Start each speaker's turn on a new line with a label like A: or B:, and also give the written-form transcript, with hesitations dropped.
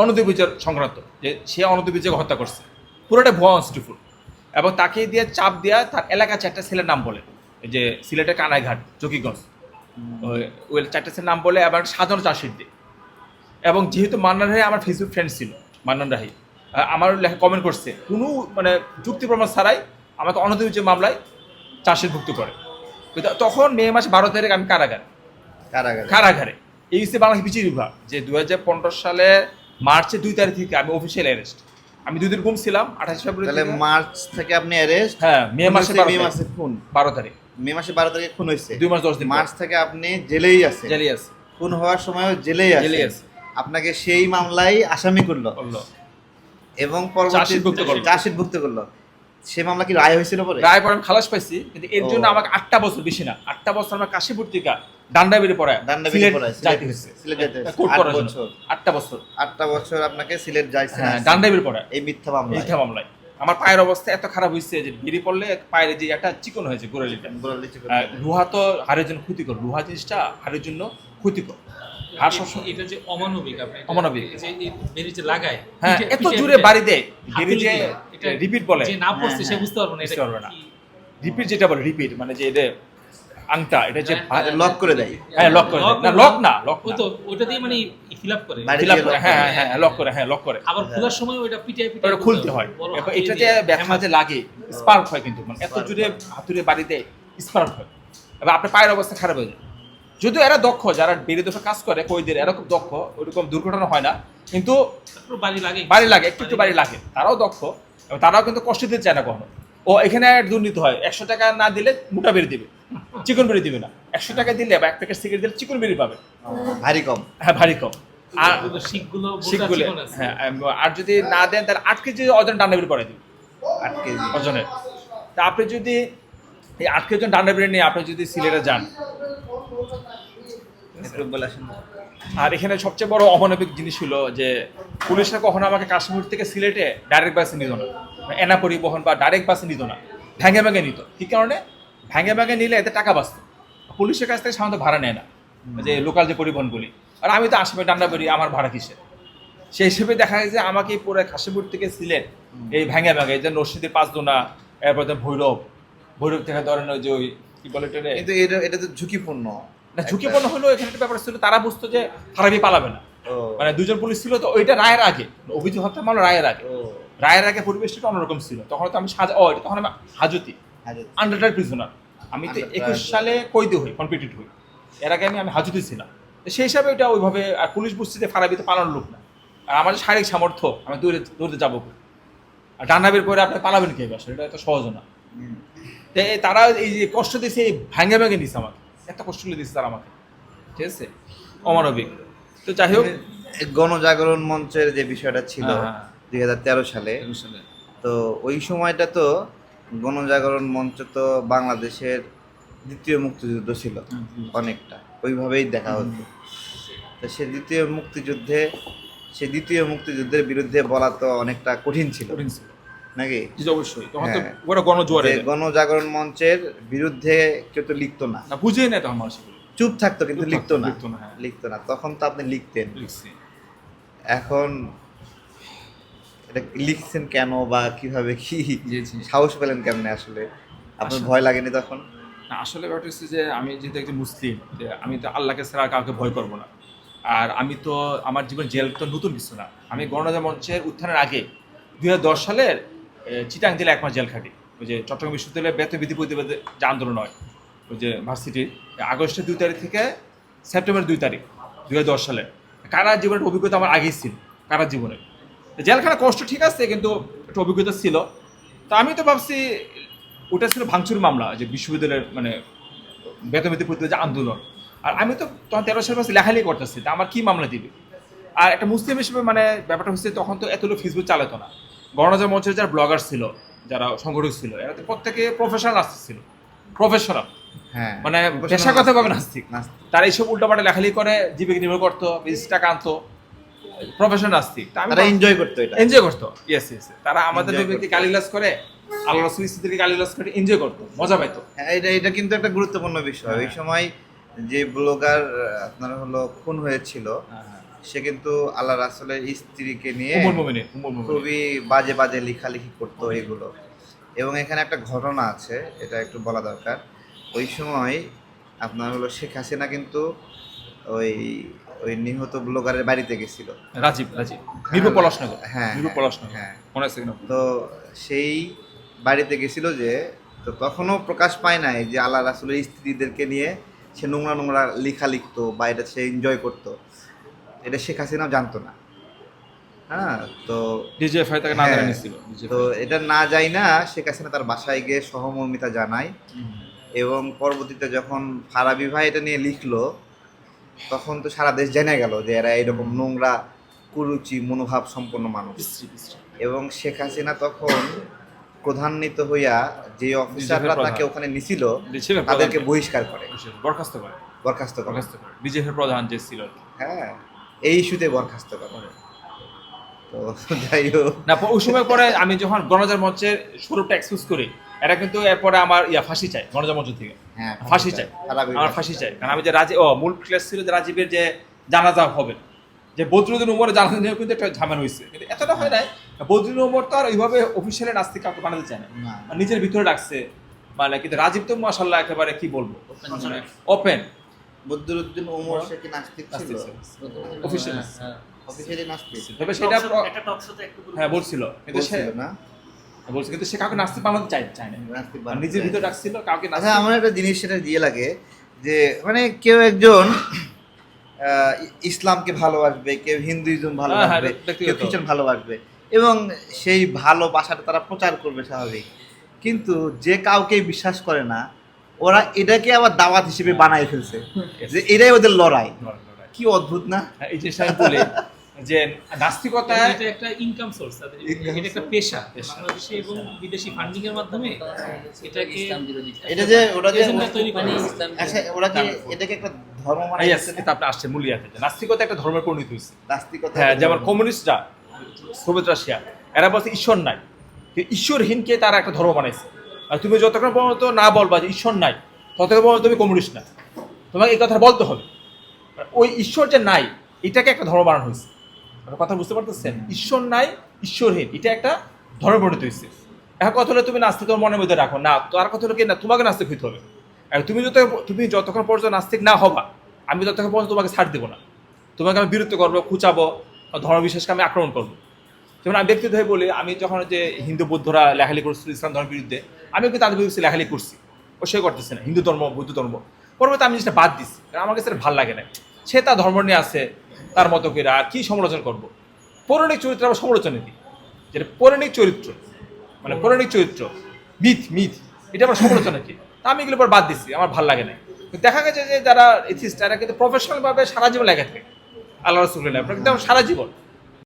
A: অনধিবিচার সংক্রান্ত, যে সে অনধিবিচারকে হত্যা করছে, পুরোটা ভুয়া অনস্টিফুল। এবং তাকে দিয়ে চাপ দেওয়া তার এলাকা 4টা ছেলের নাম বলে, এই যে সিলেটের কানাইঘাট, জকিগঞ্জ, ওই 4টা ছেলের নাম বলে এবং সাধারণ চার্জশিট দিয়ে। এবং যেহেতু মান্নান রাহি আমার ফেসবুক ফ্রেন্ড ছিল, মান্নান রাহি আমার লেখা কমেন্ট করছে, কোনো মানে যুক্তি প্রমাণ ছাড়াই আমাকে অনধিবিচার মামলায় চার্জশিটভুক্ত করে। তখন মে মাসে 12 তারিখ আমি কারাগারে। এই হচ্ছে বাংলাদেশ বিচার বিভাগ, যে 2015 সালের মার্চের 2 তারিখ থেকে আমি অফিসিয়াল অ্যারেস্ট। আমি 2 দিন গুম ছিলাম, 28 ফেব্রুয়ারি।
B: তাহলে মার্চ থেকে আপনি অ্যারেস্ট।
A: হ্যাঁ, মে মাসে
B: খুন
A: 12 তারিখ।
B: মে মাসে 12 তারিখে খুন হয়েছে,
A: 2 মাস 10 দিন।
B: মার্চ থেকে আপনি জেলেই আছে। খুন হওয়ার সময়ও জেলেই আছে। আপনাকে সেই মামলায় আসামি করলো এবং
A: চার্জশিটভুক্ত
B: করলো। সে মামলা কি রায় হয়েছিল? পরে
A: রায় পরে আমি খালাস পাইছি, কিন্তু এর জন্য আমাকে 8টা বছর, বেশি না 8টা বছর আমার কাশীপুর থেকে ডান্ডাবেড়ে পড়ায় যাইতে হয়েছে।
B: সিলেট যাইতে হয়েছে
A: 8টা বছর
B: আপনাকে সিলেট যাইছে,
A: ডান্ডাবেড়ে পড়ায় এই
B: মিথ্যা
A: মামলায়। আমার পায়ের অবস্থা এত খারাপ হয়েছে যে বেরিয়ে পড়লে পায়ের যে একটা চিকন হয়েছে গোড়ালিটা। লোহা তো হাড়ের জন্য ক্ষতিকর, লোহা জিনিসটা হাড়ের জন্য ক্ষতিকর।
C: আর এটা যে অমানবিক,
A: অমানবিক
C: যে বেরি যে লাগায়,
A: হ্যাঁ, এত জোরে বাড়ি দেয়, বেরি যে রিপিট বলে,
C: যে না পড়ছে সে বুঝতে পারবে না।
A: রিপিট যেটা বলে, রিপিট মানে যে এটা আংটা, এটা যে
B: লক করে দেয়।
A: হ্যাঁ, লক করে না, লক
C: ওই তো ওটা দিয়ে মানে ফিল আপ করে।
A: হ্যাঁ, লক করে।
C: আবার খোলার সময় ওটা পিটায়
A: ওটা খুলতে হয়। এটা যে ব্যথা যে লাগে, স্পার্ক হয়, কিন্তু মানে এত জোরে হাতুড়ে বাড়ি দেয়, স্পার্ক হয়। এবার আপনার পায়ের অবস্থা খারাপ হয়ে যায়। যদিও এরা দক্ষ, যারা বেরি দোষে কাজ করে কইদের, এরা খুব দক্ষ, ওইরকম দুর্ঘটনা হয় না, কিন্তু বাড়ি লাগে, একটু বাড়ি লাগে। তারাও দক্ষ এবং তারাও কিন্তু কষ্ট দিতে চায় না কখনো। ও এখানে দুর্নীতি হয়, 100 টাকা না দিলে মোটা বেরি দিবে, চিকন বেরি দিবে না। 100 টাকা দিলে বা 1 প্যাকেট সিগারেট দিলে চিকন বেরি পাবে,
B: ভারী কম।
A: হ্যাঁ, ভারী কম। আর
C: শিখগুলো
A: হ্যাঁ, আর যদি না দেন তাহলে 8 কেজি ওজন ডান্ডা বেরি পড়াই দিবে,
B: 8 কেজি
A: ওজনের। তা আপনি যদি এই 8 কেজি ডান্ডা বেরি নিয়ে আপনি যদি সিলেটে যান, আর এখানে সবচেয়ে বড় অমানবিক জিনিস হলো যে পুলিশরা কখনো আমাকে কাশ্মীর থেকে সিলেটে ডাইরেক্ট বাসে নিত না, এনা পরিবহন বা ডাইরেক্ট বাসে নিত না, ভেঙে নিত। কি কারণে? ভেঙে নিলে এতে টাকা বাঁচত, পুলিশের কাছ থেকে সাধারণত ভাড়া নেয় না, যে লোকাল যে পরিবহনগুলি। আর আমি তো আসামে ডান্ডা বেরি, আমার ভাড়া কিসে? সেই হিসেবে দেখা যায় যে আমাকে পুরো কাশীপুর থেকে সিলেট এই ভেঙে যে নরসিংদীর 5 দোনা, এরপর ভৈরব থেকে ধরেন যে ওই কি বলে,
B: কিন্তু এটা তো ঝুঁকিপূর্ণ
A: না। ঝুঁকিপূর্ণ হলো এখানে একটা ব্যাপার ছিল, তারা বুঝতো যে ফারাবি পালাবে না, মানে 2জন পুলিশ ছিল তো। ওইটা রায়ের আগে, অভিযোগ হত্যা মামলা রায়ের আগে পরিবেশটা অন্যরকম ছিল। তখন তো আমি তখন আমি হাজতি আন্ডারটার প্রিজনার। আমি তো 21 সালে কইতে হই, কনভিক্টেড হই। এর আগে আমি হাজতি ছিলাম, সেই হিসাবে এটা ওইভাবে। আর পুলিশ বুঝছে যে ফারাবিতে পালানোর লোক না, আর আমার শারীরিক সামর্থ্য, আমি দৌড়তে যাবো। আর ডান্ডাবের পরে আপনি পালাবেন কে? বাসা এটা এত সহজ না। তারা এই যে কষ্ট দিয়েছে, ভেঙে দিচ্ছে আমাকে, এত কষ্ট দিচ্ছে তারা আমাকে, ঠিক আছে, অমানবিক। তো যাই হোক,
B: গণজাগরণ মঞ্চের যে বিষয়টা ছিল 2013 সালে, তো ওই সময়টা তো গণজাগরণ মঞ্চ তো বাংলাদেশের দ্বিতীয় মুক্তিযুদ্ধ ছিল, অনেকটা ওইভাবেই দেখা হতো। তো সে দ্বিতীয় মুক্তিযুদ্ধের বিরুদ্ধে বলা তো অনেকটা কঠিন ছিল নাকি?
A: অবশ্যই। তখন তো বড় গণজোয়ারে
B: গণজাগরণ মঞ্চের বিরুদ্ধে কেউ তো লিখতো না,
A: বুঝেই না তখন মানুষ,
B: চুপ থাকতো, কিন্তু লিখতো না। তখন তো আপনি লিখতেন। এখন এটা লিখছেন কেন বা কিভাবে, কি সাহস পেলেন কেমনে? আসলে আপনার ভয় লাগেনি তখন?
A: আসলে ব্যাপারটা হচ্ছে যে আমি যেহেতু একজন মুসলিম, যে আমি তো আল্লাহকে ছাড়া কাউকে ভয় করবো না। আর আমি তো আমার জীবন জেল তো নতুন কিছু না। আমি গণজাগরণ মঞ্চের উত্থানের আগে 2010 সালের চিটাং জেলা 1 মাস জেল খাটি। ওই যে চট্টগ্রাম বিশ্ববিদ্যালয়ের বেতবিধি প্রতিবাদে যে আন্দোলন হয়, ওই যে ভার্সিটির, আগস্টের 2 তারিখ থেকে সেপ্টেম্বর 2 তারিখ 2010 সালে। কারা জীবনের অভিজ্ঞতা আমার আগেই ছিল, কারা জীবনের জেলখানা কষ্ট ঠিক আছে, কিন্তু একটা অভিজ্ঞতা ছিল। তো আমি তো ভাবছি ওটা ছিল ভাঙচুর মামলা, যে বিশ্ববিদ্যালয়ের মানে বেতবিধি প্রতিবাদে যে আন্দোলন। আর আমি তো তখন 13 সালের পাশে লেখালেখি করতেছি, তা আমার কি মামলা দিবে? আর একটা মুসলিম হিসেবে মানে ব্যাপারটা হচ্ছে, তখন তো এতগুলো ফেসবুক চালাতো না। গণজাগরণ মঞ্চের যারা ব্লগার ছিল, যারা সংগঠক ছিল, এরা তো প্রত্যেকে প্রফেশনাল নাস্তিক ছিল, প্রফেশনাল, মানে পেশাগতভাবে নাস্তিক। তারা এইসব উল্টাপাল্টা লেখালেখি করে জীবিকা নির্ভর করতো, 20 টাকা আনতো, প্রফেশনাল নাস্তিক।
B: তারা এনজয়
A: করতো। ইয়েস। তারা আমাদের নবীকে গালিগালাজ করে, আল্লাহ রাসূলের স্ত্রীকে গালিগালাজ করে এনজয় করতো, মজা পাইতো।
B: এটা কিন্তু একটা গুরুত্বপূর্ণ বিষয়। ওই সময় যে ব্লগার আপনার হলো খুন হয়েছিল, সে কিন্তু আল্লাহ রাসূলের স্ত্রীকে নিয়ে
A: উম্মুল মুমিনিন, উম্মুল মুমিনিন।
B: খুবই বাজে বাজে লেখালেখি করতো এগুলো। এবং এখানে একটা ঘটনা আছে, এটা একটু বলা দরকার। ওই সময় আপনার হলো শেখ হাসিনা কিন্তু ওই ওই নিহত ব্লগারের বাড়িতে গেছিল।
A: রাজীব মিরপুর পলাশনগর,
B: হ্যাঁ,
A: মিরপুর পলাশনগর,
B: হ্যাঁ।
A: মনে আছে কিনা?
B: তো সেই বাড়িতে গেছিল যে, তো তখনও প্রকাশ পায় নাই যে আল্লাহ রাসূলের স্ত্রীদেরকে নিয়ে সে নোংরা নোংরা লেখা লিখতো বা এটা সে এনজয় করতো, এটা শেখ হাসিনাও জানতো না। হ্যাঁ, তো
A: ডিজিএফআই তাকে না
B: হ্যাঁ,
A: জানিয়ে নিছিল।
B: তো এটা না যাই না শেখ হাসিনা তার বাসায় গিয়ে সহমর্মিতা জানায়। এবং পরবর্তীতে যখন ফারাবি ভাই এটা নিয়ে লিখলো, তখন তো সারা দেশ জেনে গেল যে এরা এরকম নোংরা কুরুচি মনোভাব সম্পন্ন মানুষ। এবং শেখ হাসিনা তখন প্রধান্বিত হইয়া যে অফিসাররা তাকে ওখানে নিছিল তাদেরকে বহিষ্কার করে,
A: বরখাস্ত করে,
B: বরখাস্ত করে।
A: ডিজিএফআই প্রধান যে ছিল।
B: হ্যাঁ, এই ইস্যুতে বরখাস্ত করে। তো যাই হোক,
A: না ওই সময় পরে আমি যখন গণজাগরণ মঞ্চের স্বরূপটা এক্সকিউজ করি, এরা কিন্তু এরপরে আমার ফাঁসি চাই গণজাগরণ মঞ্চ থেকে।
B: হ্যাঁ,
A: ফাঁসি চাই, আমার ফাঁসি চাই। কারণ আমি যে মূল ক্লাস ছিল যে রাজীবের যে জানাজা হবে, যে বদরুদ্দিন উমরের জানাজা নিয়েও কিন্তু একটা ঝামেলা হয়েছে, কিন্তু এতটা হয় নাই। বদরুদ্দিন উমর তো আর ওইভাবে অফিসিয়ালি নাস্তিক কাউকে বানাতে চায় না, নিজের ভিতরে রাখছে মানে। কিন্তু রাজীব তো মাশাআল্লাহ একেবারে কি বলবো, ওপেন।
B: বদরুদ্দিন ওমর সে কি নাস্তিক ছিল?
A: অফিসিয়ালি
B: অফিসিয়ালি নাস্তিক
A: তবে সেটা
C: একটা টক শোতে একটু
A: হ্যাঁ বলছিল, কিন্তু সে
B: বলছিল না,
A: বলছে কিন্তু সে কাউকে নাস্তিক বানাতে চায় না,
B: নাস্তিক
A: আর
B: বানাতে
A: নিজের
B: চায়।
A: ভিতরে রাখছিল কাউকে
B: আচ্ছা,
A: নাস্তিক।
B: আমার একটা জিনিস সেটা দিয়ে লাগে যে মানে কেউ একজন ইসলামকে ভালোবাসবে, কেউ হিন্দুইজম ভালোবাসবে,
A: ব্যক্তিগত।
B: কেউ খ্রিস্টান ভালোবাসবে, এবং সেই ভালোবাসাটা তারা প্রচার করবে স্বাভাবিক। কিন্তু যে কাউকে বিশ্বাস করে না, ওরা এটাকে আবার দাওয়াত হিসেবে বানাই ফেলছে যে এটাই ওদের লড়াই। কি অদ্ভুত না?
A: হ্যাঁ, এই জিনিসটা আমি বলি যে নাস্তিকতায়
C: এটা একটা ইনকাম সোর্স, এটা একটা পেশা বাংলাদেশে এবং বিদেশি ফান্ডিং এর মাধ্যমে এটাকে
B: এটা যে ওরা যে
C: এজেন্ডা তৈরি করে।
B: আচ্ছা, ওরা কি এটাকে একটা ধর্ম বানাই
A: yes,
B: ফেলছে না?
A: এটা আপনি আসছে মূলিয়াতে যে নাস্তিকতা একটা ধর্মের পরিণত হয়েছে।
B: নাস্তিকতা
A: হ্যাঁ,
B: একটা
A: যেমন
B: ধর্ম।
A: কমিউনিস্টরা সোভিয়েত রাশিয়া এরা বলছে ঈশ্বর নাই, কিন্তু ঈশ্বরহীনকে তারা একটা ধর্ম বানাইছে। আর তুমি যতক্ষণ পর্যন্ত না বলবা যে ঈশ্বর নাই, ততক্ষণ পর্যন্ত তুমি কমিউনিস্ট না, তোমাকে এই কথা বলতে হবে। ওই ঈশ্বর যে নাই এটাকে একটা ধর্ম বানানো হয়েছে। আপনার কথা বুঝতে পারতেছেন? ঈশ্বর নাই, ঈশ্বরহীন, এটা একটা ধর্মে পরিণত হয়েছে। এখন কথা হলো তুমি নাস্তিক তোমার মনের মধ্যে রাখো না, তার কথা হলো কি না, তোমাকে নাস্তিক হইতে হবে। আর তুমি যতক্ষণ পর্যন্ত নাস্তিক না হবা, আমি ততক্ষণ পর্যন্ত তোমাকে ছাড় দেবো না, তোমাকে আমি বিরক্ত করবো, খুঁচাবো, ধর্ম বিশ্বাসকে আমি আক্রমণ করবো। যেমন আমি ব্যক্তিগতভাবে বলি, আমি যখন যে হিন্দু বৌদ্ধরা লেখালেখি করছিল ইসলাম ধর্মের বিরুদ্ধে, আমিও কিন্তু তাদের বিরুদ্ধে লেখালেখি করছি, ও সে করতেছে না, হিন্দু ধর্ম বৌদ্ধ ধর্ম। পরবর্তী আমি জিনিসটা বাদ দিচ্ছি, কারণ আমার কাছে ভালো লাগে না। সে তার ধর্ম নিয়ে আছে তার মতো করে, আর কি সমালোচনা করবো? পৌরাণিক চরিত্র আবার সমালোচনা কি, যেটা পৌরাণিক চরিত্র মানে পৌরাণিক চরিত্র মিথ এটা আমার সমালোচনা কি, তা আমি এগুলো পর বাদ দিচ্ছি, আমার ভালো লাগে না। দেখা গেছে যে যারা এথিস্ট তারা কিন্তু প্রফেশনাল ভাবে সারা জীবন লেখা থাকে আল্লাহ রাসূলের নামে, কিন্তু সারা জীবন